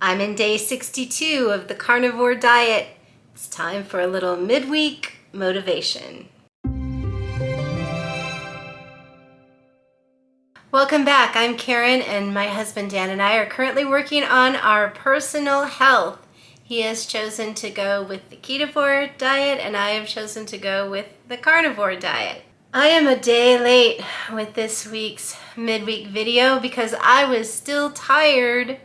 I'm in day 62 of the carnivore diet. It's time for a little midweek motivation. Welcome back. I'm Karyn, and my husband Dan and I are currently working on our personal health. He has chosen to go with the ketovore diet, and I have chosen to go with the carnivore diet. I am a day late with this week's midweek video because I was still tired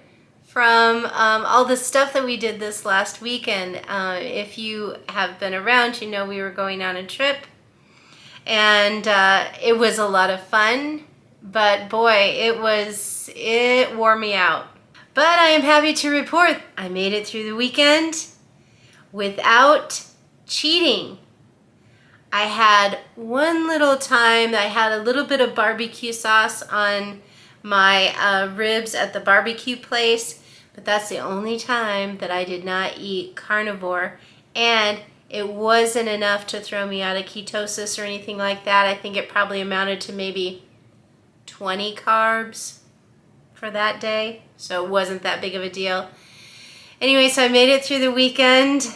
from all the stuff that we did this last weekend. If you have been around, you know we were going on a trip, and it was a lot of fun, but boy, it wore me out. But I am happy to report I made it through the weekend without cheating. I had one little time, I had a little bit of barbecue sauce on my ribs at the barbecue place, but that's the only time that I did not eat carnivore, and it wasn't enough to throw me out of ketosis or anything like that. I think it probably amounted to maybe 20 carbs for that day, so it wasn't that big of a deal. Anyway, so I made it through the weekend,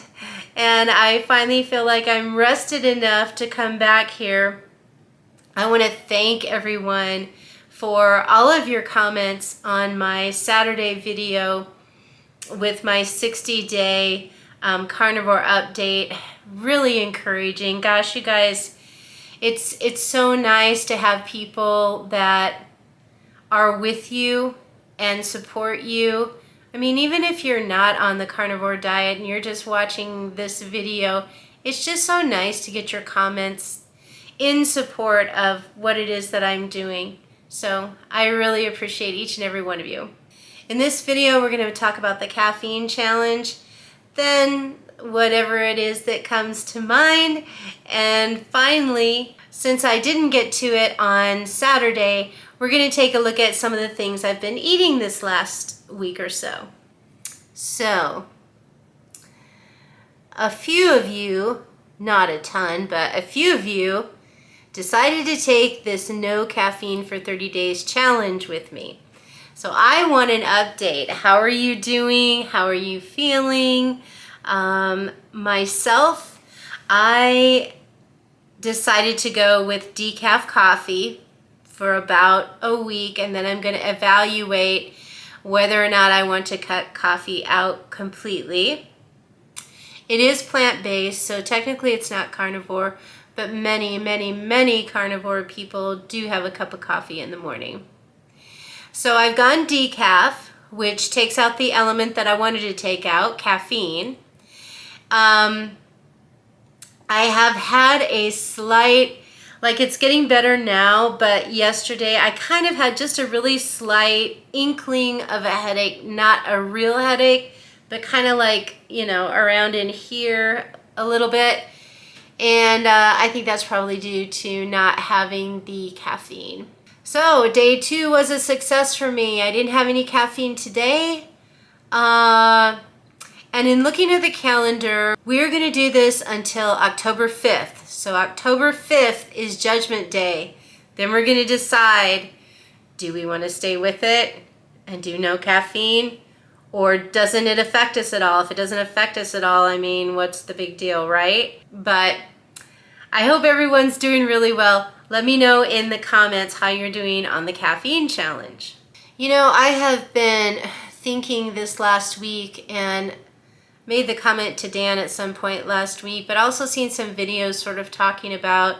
and I finally feel like I'm rested enough to come back here. I want to thank everyone for all of your comments on my Saturday video with my 60-day carnivore update. Really encouraging. Gosh, you guys, it's so nice to have people that are with you and support you. I mean, even if you're not on the carnivore diet and you're just watching this video, it's just so nice to get your comments in support of what it is that I'm doing. So I really appreciate each and every one of you. In this video, we're going to talk about the caffeine challenge, then whatever it is that comes to mind, and finally, since I didn't get to it on Saturday, we're going to take a look at some of the things I've been eating this last week or so. So, a few of you, not a ton, but a few of you decided to take this no caffeine for 30 days challenge with me. So I want an update. How are you doing? How are you feeling? Myself, I decided to go with decaf coffee for about a week, and then I'm going to evaluate whether or not I want to cut coffee out completely. It is plant-based, so technically it's not carnivore, but many carnivore people do have a cup of coffee in the morning. So I've gone decaf, which takes out the element that I wanted to take out, caffeine. I have had a slight, like it's getting better now, but yesterday I kind of had just a really slight inkling of a headache, not a real headache, but kind of like, you know, around in here a little bit. And I think that's probably due to not having the caffeine. So day 2 was a success for me. I didn't have any caffeine today. And in looking at the calendar, we're going to do this until October 5th. So October 5th is Judgment Day. Then we're going to decide, do we want to stay with it and do no caffeine? Or doesn't it affect us at all? If it doesn't affect us at all, I mean, what's the big deal, right? But I hope everyone's doing really well. Let me know in the comments how you're doing on the caffeine challenge. You know, I have been thinking this last week, and made the comment to Dan at some point last week, but also seen some videos sort of talking about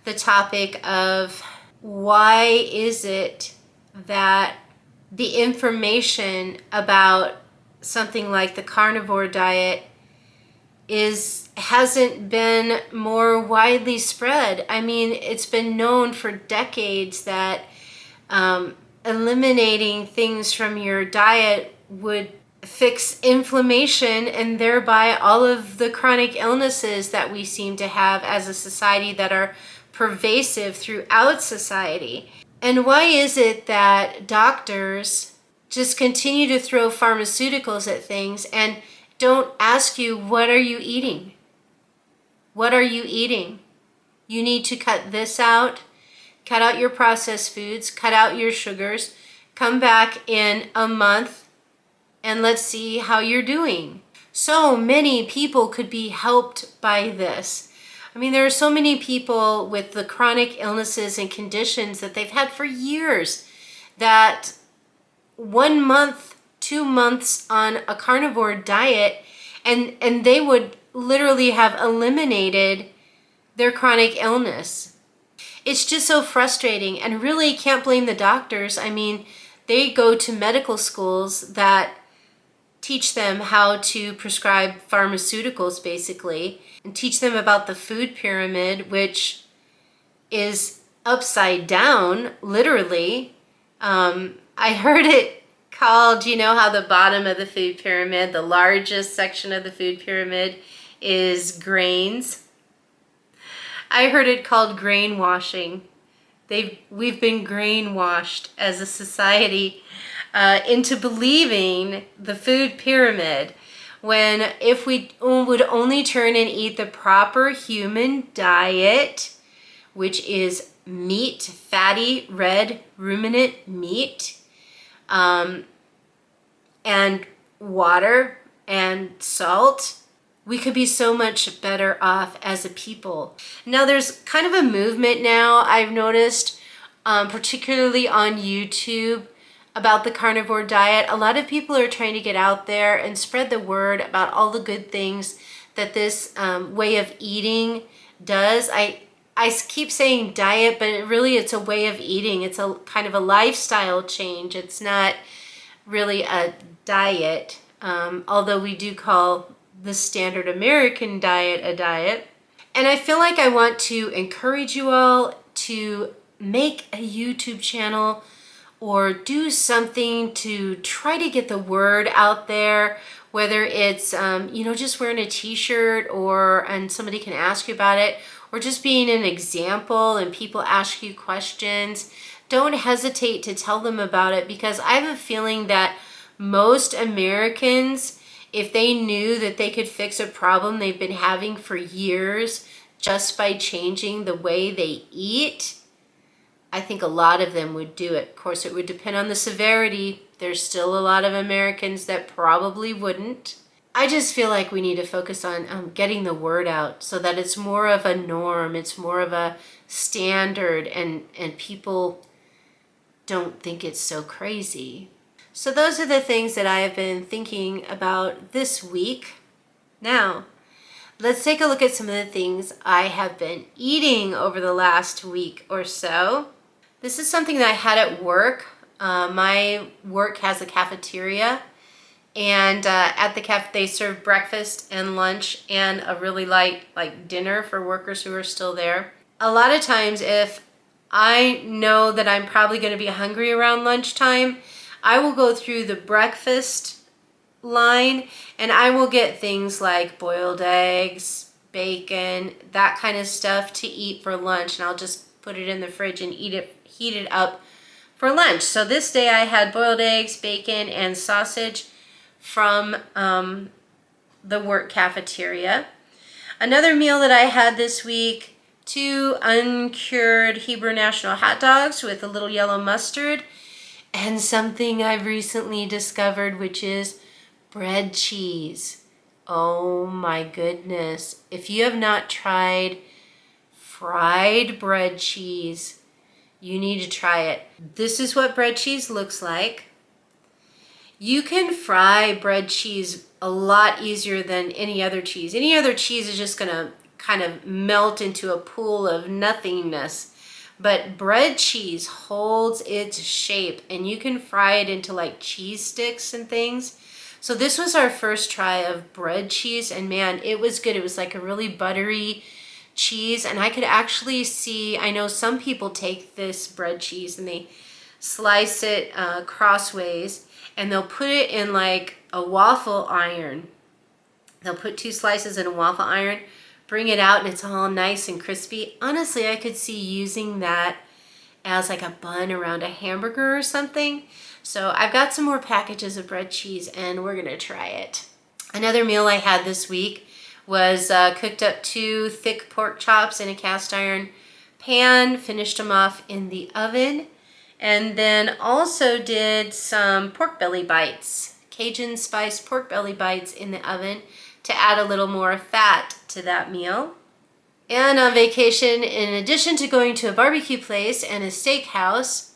the topic of why is it that the information about something like the carnivore diet hasn't been more widely spread. I mean, it's been known for decades that eliminating things from your diet would fix inflammation and thereby all of the chronic illnesses that we seem to have as a society that are pervasive throughout society. And why is it that doctors just continue to throw pharmaceuticals at things and don't ask you, what are you eating? What are you eating? You need to cut this out, cut out your processed foods, cut out your sugars, come back in a month and let's see how you're doing. So many people could be helped by this. I mean, there are so many people with the chronic illnesses and conditions that they've had for years that 1 month, 2 months on a carnivore diet, and they would literally have eliminated their chronic illness. It's just so frustrating, and really can't blame the doctors. I mean, they go to medical schools that teach them how to prescribe pharmaceuticals, basically, and teach them about the food pyramid, which is upside down, literally. I heard it called, you know how the bottom of the food pyramid, the largest section of the food pyramid, is grains? I heard it called grain washing. We've been grain washed as a society into believing the food pyramid, when if we would only turn and eat the proper human diet, which is meat, fatty, red, ruminant meat, and water and salt, we could be so much better off as a people. Now, there's kind of a movement now, I've noticed, particularly on YouTube, about the carnivore diet. A lot of people are trying to get out there and spread the word about all the good things that this way of eating does. I keep saying diet, but it's a way of eating. It's a kind of a lifestyle change. It's not really a diet, although we do call the standard American diet a diet. And I feel like I want to encourage you all to make a YouTube channel or do something to try to get the word out there, whether it's, just wearing a t-shirt and somebody can ask you about it, or just being an example and people ask you questions. Don't hesitate to tell them about it, because I have a feeling that most Americans, if they knew that they could fix a problem they've been having for years just by changing the way they eat, I think a lot of them would do it. Of course, it would depend on the severity. There's still a lot of Americans that probably wouldn't. I just feel like we need to focus on getting the word out so that it's more of a norm, it's more of a standard, and people don't think it's so crazy. So those are the things that I have been thinking about this week. Now, let's take a look at some of the things I have been eating over the last week or so. This is something that I had at work. My work has a cafeteria, and at the cafe they serve breakfast and lunch and a really light dinner for workers who are still there. A lot of times, if I know that I'm probably going to be hungry around lunchtime, I will go through the breakfast line and I will get things like boiled eggs, bacon, that kind of stuff to eat for lunch, and I'll just put it in the fridge and heat it up for lunch. So this day I had boiled eggs, bacon, and sausage from the work cafeteria. Another meal that I had this week, 2 uncured Hebrew National hot dogs with a little yellow mustard, and something I've recently discovered, which is bread cheese. Oh my goodness. If you have not tried fried bread cheese, you need to try it. This is what bread cheese looks like. You can fry bread cheese a lot easier than any other cheese. Any other cheese is just gonna kind of melt into a pool of nothingness. But bread cheese holds its shape, and you can fry it into cheese sticks and things. So this was our first try of bread cheese, and man, it was good. It was like a really buttery cheese, and I could actually see, I know some people take this bread cheese and they slice it crossways, and they'll put it in a waffle iron. They'll put 2 slices in a waffle iron, bring it out, and it's all nice and crispy. Honestly, I could see using that as a bun around a hamburger or something. So I've got some more packages of bread cheese, and we're gonna try it. Another meal I had this week was cooked up 2 thick pork chops in a cast iron pan, finished them off in the oven, and then also did some pork belly bites. Cajun spiced pork belly bites in the oven to add a little more fat to that meal. And on vacation, in addition to going to a barbecue place and a steakhouse,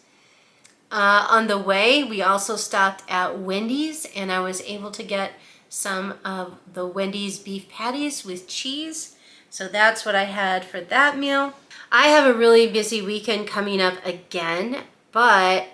on the way, we also stopped at Wendy's, and I was able to get some of the Wendy's beef patties with cheese. So that's what I had for that meal. I have a really busy weekend coming up again, but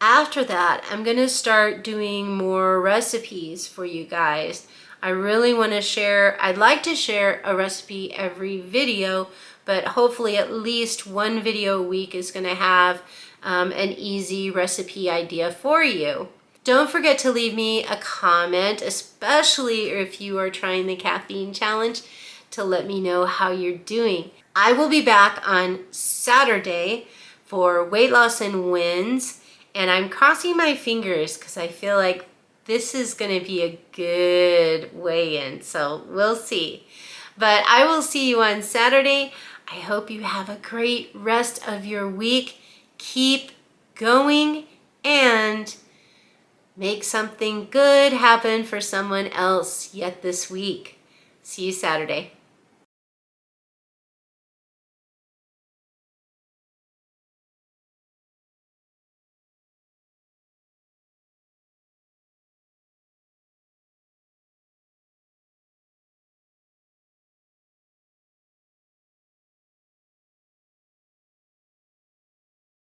after that, I'm gonna start doing more recipes for you guys. I really wanna share, I'd like to share a recipe every video, but hopefully at least one video a week is gonna have an easy recipe idea for you. Don't forget to leave me a comment, especially if you are trying the caffeine challenge, to let me know how you're doing. I will be back on Saturday for Weight Loss and Wins, and I'm crossing my fingers because I feel like this is going to be a good weigh-in, so we'll see. But I will see you on Saturday. I hope you have a great rest of your week. Keep going and make something good happen for someone else yet this week. See you Saturday.